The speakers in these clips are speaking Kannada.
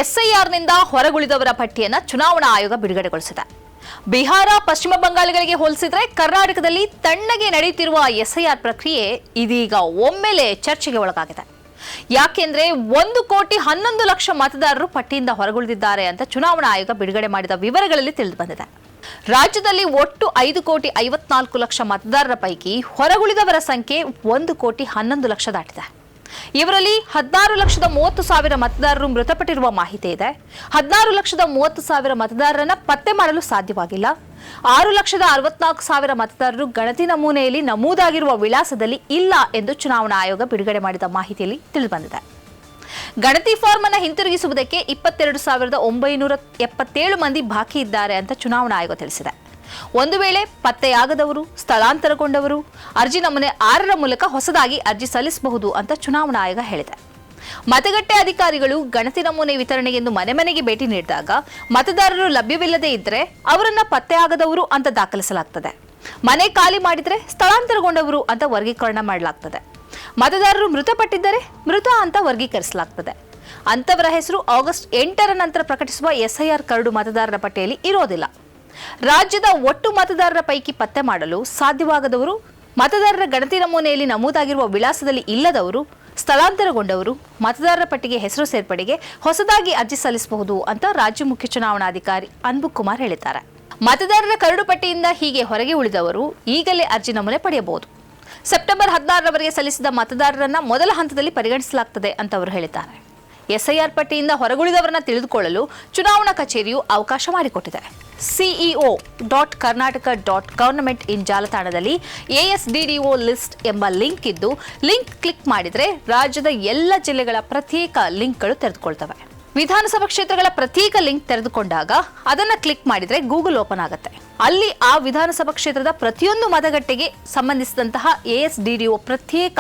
ಎಸ್ಐಆರ್ನಿಂದ ಹೊರಗುಳಿದವರ ಪಟ್ಟಿಯನ್ನು ಚುನಾವಣಾ ಆಯೋಗ ಬಿಡುಗಡೆಗೊಳಿಸಿದೆ. ಬಿಹಾರ, ಪಶ್ಚಿಮ ಬಂಗಾಳಗಳಿಗೆ ಹೋಲಿಸಿದರೆ ಕರ್ನಾಟಕದಲ್ಲಿ ತಣ್ಣಗೆ ನಡೆಯುತ್ತಿರುವ ಎಸ್ಐಆರ್ ಪ್ರಕ್ರಿಯೆ ಇದೀಗ ಒಮ್ಮೆಲೆ ಚರ್ಚೆಗೆ ಒಳಗಾಗಿದೆ. ಯಾಕೆಂದ್ರೆ 1,11,00,000 ಮತದಾರರು ಪಟ್ಟಿಯಿಂದ ಹೊರಗುಳಿದಿದ್ದಾರೆ ಅಂತ ಚುನಾವಣಾ ಆಯೋಗ ಬಿಡುಗಡೆ ಮಾಡಿದ ವಿವರಗಳಲ್ಲಿ ತಿಳಿದು ಬಂದಿದೆ. ರಾಜ್ಯದಲ್ಲಿ ಒಟ್ಟು 5,54,00,000 ಮತದಾರರ ಪೈಕಿ ಹೊರಗುಳಿದವರ ಸಂಖ್ಯೆ 1,11,00,000 ದಾಟಿದೆ. ಇವರಲ್ಲಿ 16,30,000 ಮತದಾರರು ಮೃತಪಟ್ಟಿರುವ ಮಾಹಿತಿ ಇದೆ. 16,30,000 ಮತದಾರರನ್ನ ಪತ್ತೆ ಮಾಡಲು ಸಾಧ್ಯವಾಗಿಲ್ಲ. 6,64,000 ಮತದಾರರು ಗಣತಿ ನಮೂನೆಯಲ್ಲಿ ನಮೂದಾಗಿರುವ ವಿಳಾಸದಲ್ಲಿ ಇಲ್ಲ ಎಂದು ಚುನಾವಣಾ ಆಯೋಗ ಬಿಡುಗಡೆ ಮಾಡಿದ ಮಾಹಿತಿಯಲ್ಲಿ ತಿಳಿದುಬಂದಿದೆ. ಗಣತಿ ಫಾರ್ಮ್ ಅನ್ನು ಹಿಂತಿರುಗಿಸುವುದಕ್ಕೆ 22,977 ಮಂದಿ ಬಾಕಿ ಇದ್ದಾರೆ ಅಂತ ಚುನಾವಣಾ ಆಯೋಗ ತಿಳಿಸಿದೆ. ಒಂದು ವೇಳೆ ಪತ್ತೆಯಾಗದವರು, ಸ್ಥಳಾಂತರಗೊಂಡವರು ಅರ್ಜಿ ನಮೂನೆ 6ರ ಮೂಲಕ ಹೊಸದಾಗಿ ಅರ್ಜಿ ಸಲ್ಲಿಸಬಹುದು ಅಂತ ಚುನಾವಣಾ ಆಯೋಗ ಹೇಳಿದೆ. ಮತಗಟ್ಟೆ ಅಧಿಕಾರಿಗಳು ಗಣತಿ ನಮೂನೆ ವಿತರಣೆಗೆಂದು ಮನೆ ಮನೆಗೆ ಭೇಟಿ ನೀಡಿದಾಗ ಮತದಾರರು ಲಭ್ಯವಿಲ್ಲದೆ ಇದ್ದರೆ ಅವರನ್ನ ಪತ್ತೆಯಾಗದವರು ಅಂತ ದಾಖಲಿಸಲಾಗುತ್ತದೆ. ಮನೆ ಖಾಲಿ ಮಾಡಿದರೆ ಸ್ಥಳಾಂತರಗೊಂಡವರು ಅಂತ ವರ್ಗೀಕರಣ ಮಾಡಲಾಗುತ್ತದೆ. ಮತದಾರರು ಮೃತಪಟ್ಟಿದ್ದರೆ ಮೃತ ಅಂತ ವರ್ಗೀಕರಿಸಲಾಗುತ್ತದೆ. ಅಂತವರ ಹೆಸರು ಆಗಸ್ಟ್ 8ರ ನಂತರ ಪ್ರಕಟಿಸುವ ಎಸ್ಐಆರ್ ಕರಡು ಮತದಾರರ ಪಟ್ಟಿಯಲ್ಲಿ ಇರೋದಿಲ್ಲ. ರಾಜ್ಯದ ಒಟ್ಟು ಮತದಾರರ ಪೈಕಿ ಪತ್ತೆ ಮಾಡಲು ಸಾಧ್ಯವಾಗದವರು, ಮತದಾರರ ಗಣತಿ ನಮೂನೆಯಲ್ಲಿ ನಮೂದಾಗಿರುವ ವಿಳಾಸದಲ್ಲಿ ಇಲ್ಲದವರು, ಸ್ಥಳಾಂತರಗೊಂಡವರು ಮತದಾರರ ಪಟ್ಟಿಗೆ ಹೆಸರು ಸೇರ್ಪಡೆಗೆ ಹೊಸದಾಗಿ ಅರ್ಜಿ ಸಲ್ಲಿಸಬಹುದು ಅಂತ ರಾಜ್ಯ ಮುಖ್ಯ ಚುನಾವಣಾಧಿಕಾರಿ ಅನ್ಬು ಕುಮಾರ್ ಹೇಳಿದ್ದಾರೆ. ಮತದಾರರ ಕರಡು ಪಟ್ಟಿಯಿಂದ ಹೀಗೆ ಹೊರಗೆ ಉಳಿದವರು ಈಗಲೇ ಅರ್ಜಿ ನಮೂನೆ ಪಡೆಯಬಹುದು. ಸೆಪ್ಟೆಂಬರ್ 16ರವರೆಗೆ ಸಲ್ಲಿಸಿದ ಮತದಾರರನ್ನ ಮೊದಲ ಹಂತದಲ್ಲಿ ಪರಿಗಣಿಸಲಾಗುತ್ತದೆ ಅಂತ ಅವರು ಹೇಳಿದ್ದಾರೆ. ಎಸ್ಐಆರ್ ಪಟ್ಟಿಯಿಂದ ಹೊರಗುಳಿದವರನ್ನ ತಿಳಿದುಕೊಳ್ಳಲು ಚುನಾವಣಾ ಕಚೇರಿಯು ಅವಕಾಶ ಮಾಡಿಕೊಟ್ಟಿದೆ. ceo.karnataka.government ಇನ್ ಜಾಲತಾಣದಲ್ಲಿ ASDDO ಲಿಸ್ಟ್ ಎಂಬ ಲಿಂಕ್ ಇದ್ದು, ಲಿಂಕ್ ಕ್ಲಿಕ್ ಮಾಡಿದರೆ ರಾಜ್ಯದ ಎಲ್ಲ ಜಿಲ್ಲೆಗಳ ಪ್ರತ್ಯೇಕ ಲಿಂಕ್ಗಳು ತೆರೆದುಕೊಳ್ತವೆ. ವಿಧಾನಸಭಾ ಕ್ಷೇತ್ರಗಳ ಪ್ರತ್ಯೇಕ ಲಿಂಕ್ ತೆರೆದುಕೊಂಡಾಗ ಅದನ್ನ ಕ್ಲಿಕ್ ಮಾಡಿದ್ರೆ ಗೂಗಲ್ ಓಪನ್ ಆಗುತ್ತೆ. ಅಲ್ಲಿ ಆ ವಿಧಾನಸಭಾ ಕ್ಷೇತ್ರದ ಪ್ರತಿಯೊಂದು ಮತಗಟ್ಟೆಗೆ ಸಂಬಂಧಿಸಿದಂತಹ ASDDO ಪ್ರತ್ಯೇಕ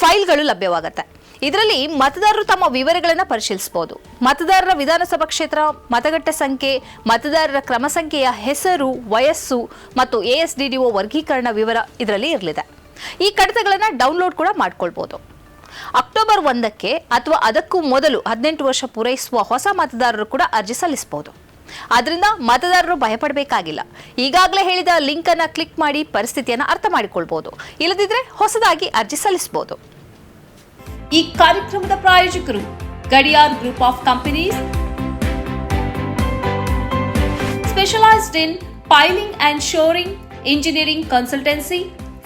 ಫೈಲ್ಗಳು ಲಭ್ಯವಾಗುತ್ತೆ. ಇದರಲ್ಲಿ ಮತದಾರರು ತಮ್ಮ ವಿವರಗಳನ್ನು ಪರಿಶೀಲಿಸಬಹುದು. ಮತದಾರರ ವಿಧಾನಸಭಾ ಕ್ಷೇತ್ರ, ಮತಗಟ್ಟೆ ಸಂಖ್ಯೆ, ಮತದಾರರ ಕ್ರಮ ಸಂಖ್ಯೆಯ ಹೆಸರು, ವಯಸ್ಸು ಮತ್ತು ASDDO ವರ್ಗೀಕರಣ ವಿವರ ಇದರಲ್ಲಿ ಇರಲಿದೆ. ಈ ಕಡತಗಳನ್ನು ಡೌನ್ಲೋಡ್ ಕೂಡ ಮಾಡ್ಕೊಳ್ಬಹುದು. ಅಕ್ಟೋಬರ್ 1ಕ್ಕೆ ಅಥವಾ ಅದಕ್ಕೂ ಮೊದಲು 18 ವರ್ಷ ಪೂರೈಸುವ ಹೊಸ ಮತದಾರರು ಕೂಡ ಅರ್ಜಿ ಸಲ್ಲಿಸಬಹುದು. ಆದ್ರಿಂದ ಮತದಾರರು ಭಯಪಡಬೇಕಾಗಿಲ್ಲ. ಈಗಾಗಲೇ ಹೇಳಿದ ಲಿಂಕ್ ಅನ್ನ ಕ್ಲಿಕ್ ಮಾಡಿ ಪರಿಸ್ಥಿತಿಯನ್ನು ಅರ್ಥ ಮಾಡಿಕೊಳ್ಬಹುದು. ಇಲ್ಲದಿದ್ರೆ ಹೊಸದಾಗಿ ಅರ್ಜಿ ಸಲ್ಲಿಸಬಹುದು. ಈ ಕಾರ್ಯಕ್ರಮದ ಪ್ರಾಯೋಜಕರು Gadiyar group of companies, specialised in piling and shoring, engineering consultancy,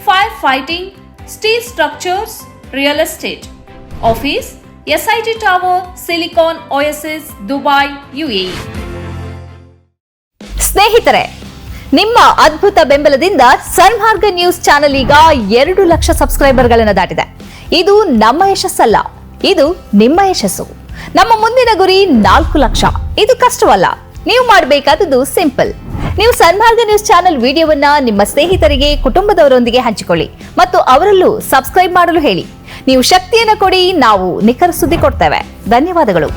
fire fighting, steel structures, real estate. Office SIT tower, silicon OSS, Dubai, UAE. ಸ್ನೇಹಿತರೆ, ನಿಮ್ಮ ಅದ್ಭುತ ಬೆಂಬಲದಿಂದ ಸನ್ಮಾರ್ಗ ನ್ಯೂಸ್ ಚಾನೆಲ್ ಈಗ 2 ಲಕ್ಷ ಸಬ್ಸ್ಕ್ರೈಬರ್ಗಳನ್ನು ದಾಟಿದೆ. ಇದು ನಮ್ಮ ಯಶಸ್ಸಲ್ಲ, ಇದು ನಿಮ್ಮ ಯಶಸ್ಸು. ನಮ್ಮ ಮುಂದಿನ ಗುರಿ 4 ಲಕ್ಷ. ಇದು ಕಷ್ಟವಲ್ಲ. ನೀವು ಮಾಡಬೇಕಾದದ್ದು ಸಿಂಪಲ್. ನೀವು ಸನ್ಮಾರ್ಗ ನ್ಯೂಸ್ ಚಾನೆಲ್ ವಿಡಿಯೋವನ್ನ ನಿಮ್ಮ ಸ್ನೇಹಿತರಿಗೆ, ಕುಟುಂಬದವರೊಂದಿಗೆ ಹಂಚಿಕೊಳ್ಳಿ ಮತ್ತು ಅವರಲ್ಲೂ ಸಬ್ಸ್ಕ್ರೈಬ್ ಮಾಡಲು ಹೇಳಿ. ನೀವು ಶಕ್ತಿಯನ್ನು ಕೊಡಿ, ನಾವು ನಿಖರ ಸುದ್ದಿ ಕೊಡ್ತೇವೆ. ಧನ್ಯವಾದಗಳು.